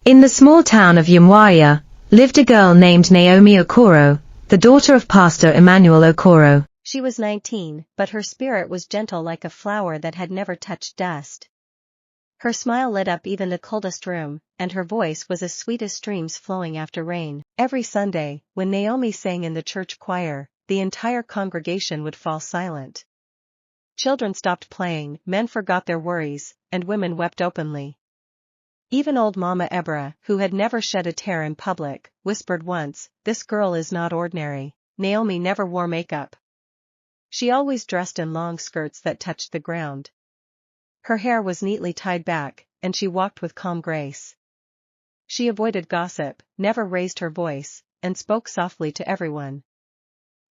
In the small town of UMWAYA, lived a girl named Naomi Okoro, the daughter of Pastor Emmanuel Okoro. She was 19, but her spirit was gentle like a flower that had never touched dust. Her smile lit up even the coldest room, and her voice was as sweet as streams flowing after rain. Every Sunday, when Naomi sang in the church choir, the entire congregation would fall silent. Children stopped playing, men forgot their worries, and women wept openly. Even old Mama Ebra, who had never shed a tear in public, whispered once, "This girl is not ordinary." Naomi never wore makeup. She always dressed in long skirts that touched the ground. Her hair was neatly tied back, and she walked with calm grace. She avoided gossip, never raised her voice, and spoke softly to everyone.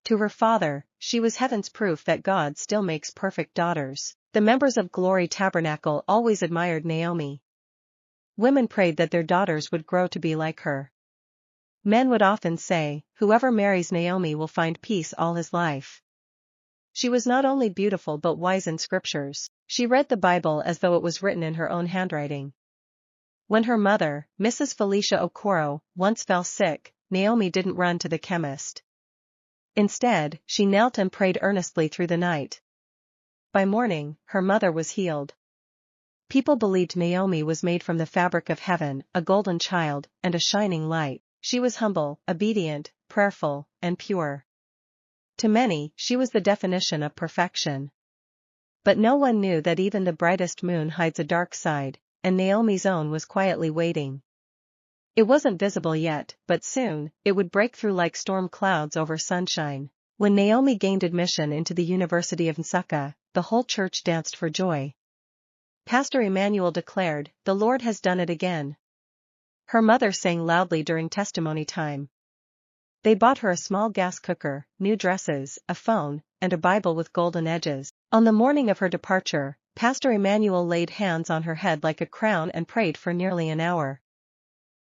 To her father, she was heaven's proof that God still makes perfect daughters. The members of Glory Tabernacle always admired Naomi. Women prayed that their daughters would grow to be like her. Men would often say, "Whoever marries Naomi will find peace all his life." She was not only beautiful but wise in scriptures. She read the Bible as though it was written in her own handwriting. When her mother, Mrs. Felicia Okoro, once fell sick, Naomi didn't run to the chemist. Instead, she knelt and prayed earnestly through the night. By morning, her mother was healed. People believed Naomi was made from the fabric of heaven, a golden child, and a shining light. She was humble, obedient, prayerful, and pure. To many, she was the definition of perfection. But no one knew that even the brightest moon hides a dark side, and Naomi's own was quietly waiting. It wasn't visible yet, but soon, it would break through like storm clouds over sunshine. When Naomi gained admission into the University of Nsukka, the whole church danced for joy. Pastor Emmanuel declared, "The Lord has done it again." Her mother sang loudly during testimony time. They bought her a small gas cooker, new dresses, a phone, and a Bible with golden edges. On the morning of her departure, Pastor Emmanuel laid hands on her head like a crown and prayed for nearly an hour.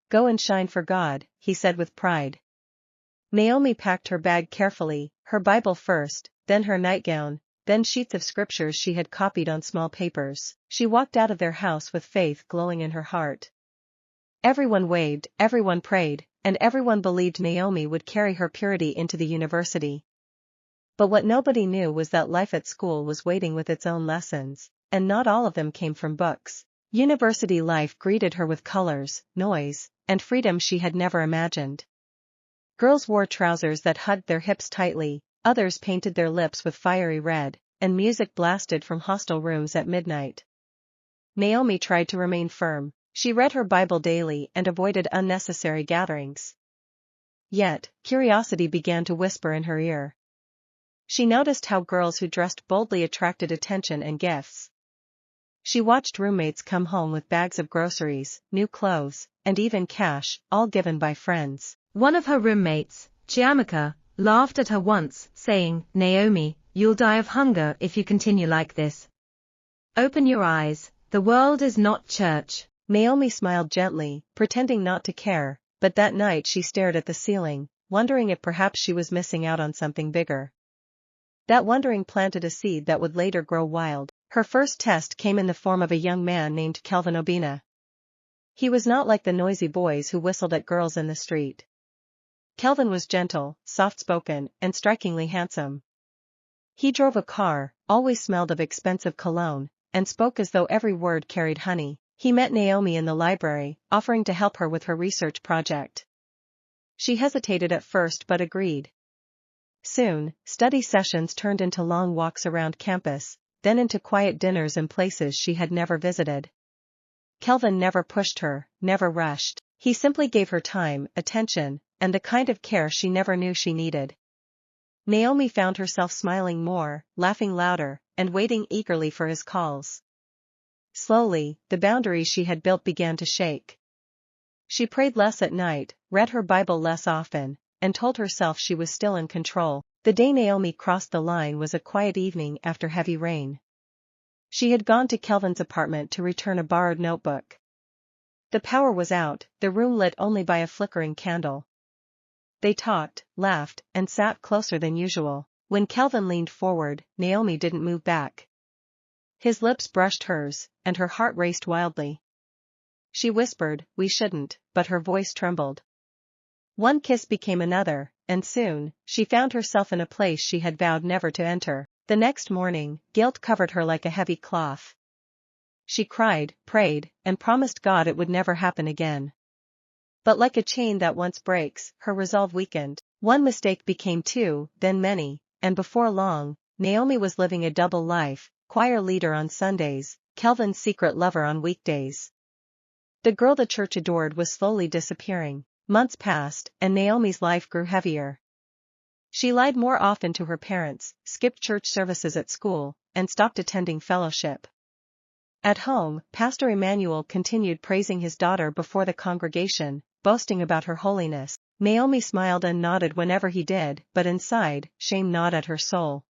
"Go and shine for God," he said with pride. Naomi packed her bag carefully, her Bible first, then her nightgown, then sheets of scriptures she had copied on small papers. She walked out of their house with faith glowing in her heart. Everyone waved, everyone prayed, and everyone believed Naomi would carry her purity into the university. But what nobody knew was that life at school was waiting with its own lessons, and not all of them came from books. University life greeted her with colors, noise, and freedom she had never imagined. Girls wore trousers that hugged their hips tightly, others painted their lips with fiery red, and music blasted from hostel rooms at midnight. Naomi tried to remain firm. She read her Bible daily and avoided unnecessary gatherings. Yet, curiosity began to whisper in her ear. She noticed how girls who dressed boldly attracted attention and gifts. She watched roommates come home with bags of groceries, new clothes, and even cash, all given by friends. One of her roommates, Chiamaka, laughed at her once, saying, "Naomi, you'll die of hunger if you continue like this. Open your eyes, the world is not church." Naomi smiled gently, pretending not to care, but that night she stared at the ceiling, wondering if perhaps she was missing out on something bigger. That wondering planted a seed that would later grow wild. Her first test came in the form of a young man named Kelvin Obina. He was not like the noisy boys who whistled at girls in the street. Kelvin was gentle, soft-spoken, and strikingly handsome. He drove a car, always smelled of expensive cologne, and spoke as though every word carried honey. He met Naomi in the library, offering to help her with her research project. She hesitated at first but agreed. Soon, study sessions turned into long walks around campus, then into quiet dinners in places she had never visited. Kelvin never pushed her, never rushed. He simply gave her time, attention, and the kind of care she never knew she needed. Naomi found herself smiling more, laughing louder, and waiting eagerly for his calls. Slowly, the boundaries she had built began to shake. She prayed less at night, read her Bible less often, and told herself she was still in control. The day Naomi crossed the line was a quiet evening after heavy rain. She had gone to Kelvin's apartment to return a borrowed notebook. The power was out, the room lit only by a flickering candle. They talked, laughed, and sat closer than usual. When Kelvin leaned forward, Naomi didn't move back. His lips brushed hers, and her heart raced wildly. She whispered, "We shouldn't," but her voice trembled. One kiss became another, and soon, she found herself in a place she had vowed never to enter. The next morning, guilt covered her like a heavy cloth. She cried, prayed, and promised God it would never happen again. But like a chain that once breaks, her resolve weakened. One mistake became two, then many, and before long, Naomi was living a double life, choir leader on Sundays, Kelvin's secret lover on weekdays. The girl the church adored was slowly disappearing. Months passed, and Naomi's life grew heavier. She lied more often to her parents, skipped church services at school, and stopped attending fellowship. At home, Pastor Emmanuel continued praising his daughter before the congregation, boasting about her holiness. Naomi smiled and nodded whenever he did, but inside, shame gnawed at her soul.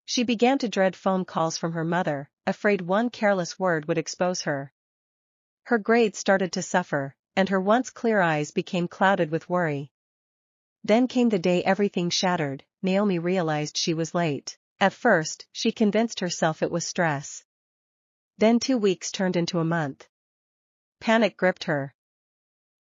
She began to dread phone calls from her mother, afraid one careless word would expose her. Her grades started to suffer, and her once clear eyes became clouded with worry. Then came the day everything shattered. Naomi realized she was late. At first, she convinced herself it was stress. Then 2 weeks turned into a month. Panic gripped her.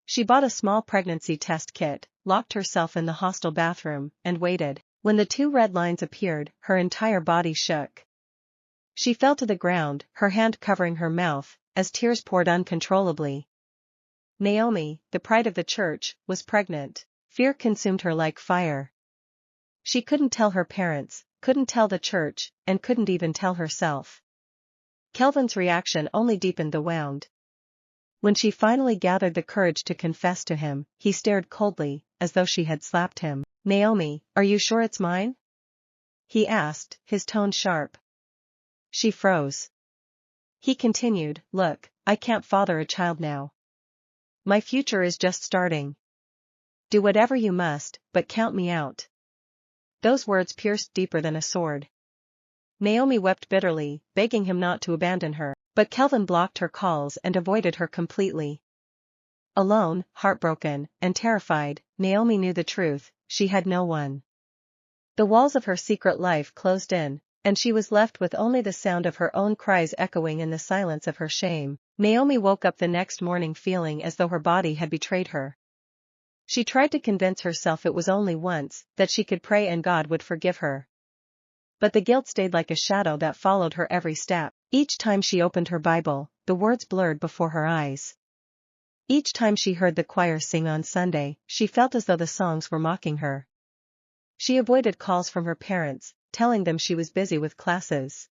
She bought a small pregnancy test kit, locked herself in the hostel bathroom, and waited. When the 2 red lines appeared, her entire body shook. She fell to the ground, her hand covering her mouth, as tears poured uncontrollably. Naomi, the pride of the church, was pregnant. Fear consumed her like fire. She couldn't tell her parents, couldn't tell the church, and couldn't even tell herself. Kelvin's reaction only deepened the wound. When she finally gathered the courage to confess to him, he stared coldly, as though she had slapped him. "Naomi, are you sure it's mine?" he asked, his tone sharp. She froze. He continued, "Look, I can't father a child now. My future is just starting. Do whatever you must, but count me out." Those words pierced deeper than a sword. Naomi wept bitterly, begging him not to abandon her, but Kelvin blocked her calls and avoided her completely. Alone, heartbroken, and terrified, Naomi knew the truth: she had no one. The walls of her secret life closed in, and she was left with only the sound of her own cries echoing in the silence of her shame. Naomi woke up the next morning feeling as though her body had betrayed her. She tried to convince herself it was only once, that she could pray and God would forgive her. But the guilt stayed like a shadow that followed her every step. Each time she opened her Bible, the words blurred before her eyes. Each time she heard the choir sing on Sunday, she felt as though the songs were mocking her. She avoided calls from her parents, telling them she was busy with classes.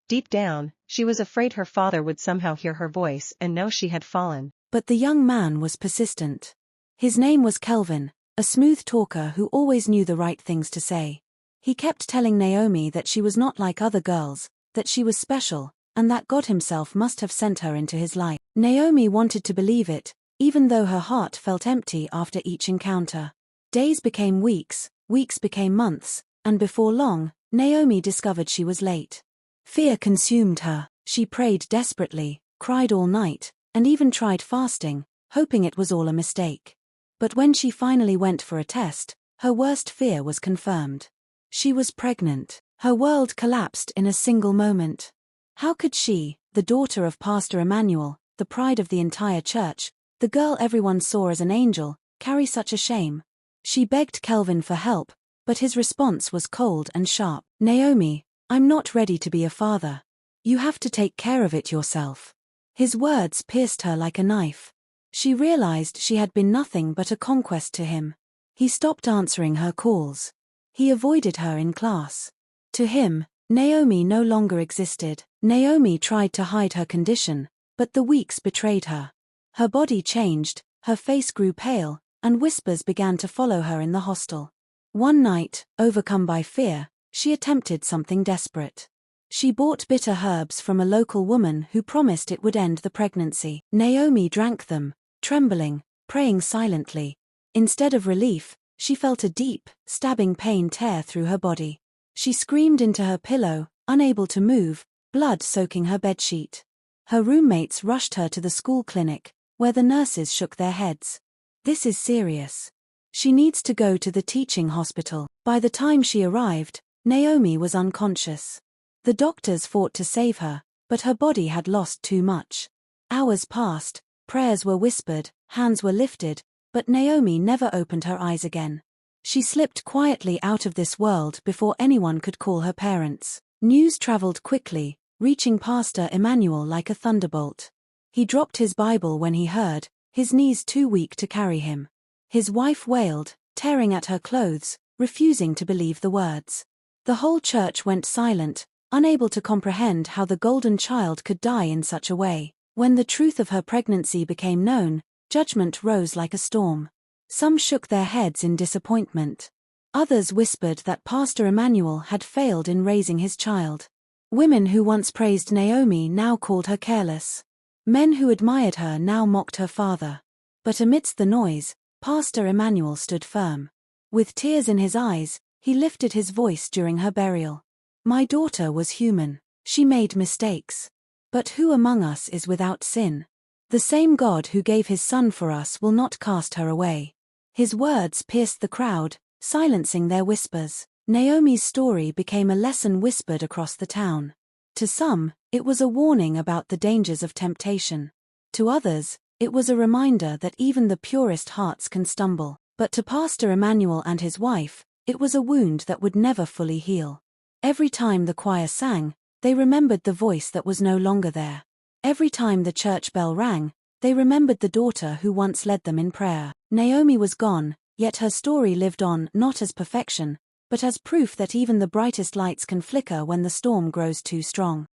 Deep down, she was afraid her father would somehow hear her voice and know she had fallen. But the young man was persistent. His name was Kelvin, a smooth talker who always knew the right things to say. He kept telling Naomi that she was not like other girls, that she was special, and that God himself must have sent her into his life. Naomi wanted to believe it, even though her heart felt empty after each encounter. Days became weeks, weeks became months, and before long, Naomi discovered she was late. Fear consumed her. She prayed desperately, cried all night, and even tried fasting, hoping it was all a mistake. But when she finally went for a test, her worst fear was confirmed. She was pregnant. Her world collapsed in a single moment. How could she, the daughter of Pastor Emmanuel, the pride of the entire church, the girl everyone saw as an angel, carry such a shame? She begged Kelvin for help, but his response was cold and sharp. "Naomi, I'm not ready to be a father. You have to take care of it yourself." His words pierced her like a knife. She realized she had been nothing but a conquest to him. He stopped answering her calls. He avoided her in class. To him, Naomi no longer existed. Naomi tried to hide her condition, but the weeks betrayed her. Her body changed, her face grew pale, and whispers began to follow her in the hostel. One night, overcome by fear, she attempted something desperate. She bought bitter herbs from a local woman who promised it would end the pregnancy. Naomi drank them, trembling, praying silently. Instead of relief, she felt a deep, stabbing pain tear through her body. She screamed into her pillow, unable to move, blood soaking her bedsheet. Her roommates rushed her to the school clinic, where the nurses shook their heads. "This is serious. She needs to go to the teaching hospital." By the time she arrived, Naomi was unconscious. The doctors fought to save her, but her body had lost too much. Hours passed, prayers were whispered, hands were lifted, but Naomi never opened her eyes again. She slipped quietly out of this world before anyone could call her parents. News traveled quickly, reaching Pastor Emmanuel like a thunderbolt. He dropped his Bible when he heard, his knees too weak to carry him. His wife wailed, tearing at her clothes, refusing to believe the words. The whole church went silent, unable to comprehend how the golden child could die in such a way. When the truth of her pregnancy became known, judgment rose like a storm. Some shook their heads in disappointment. Others whispered that Pastor Emmanuel had failed in raising his child. Women who once praised Naomi now called her careless. Men who admired her now mocked her father. But amidst the noise, Pastor Emmanuel stood firm. With tears in his eyes, he lifted his voice during her burial. My daughter was human. She made mistakes. But who among us is without sin? The same God who gave his son for us will not cast her away. His words pierced the crowd, silencing their whispers. Naomi's story became a lesson whispered across the town. To some, it was a warning about the dangers of temptation. To others, it was a reminder that even the purest hearts can stumble. But to Pastor Emmanuel and his wife, it was a wound that would never fully heal. Every time the choir sang, they remembered the voice that was no longer there. Every time the church bell rang, they remembered the daughter who once led them in prayer. Naomi was gone, yet her story lived on, not as perfection, but as proof that even the brightest lights can flicker when the storm grows too strong.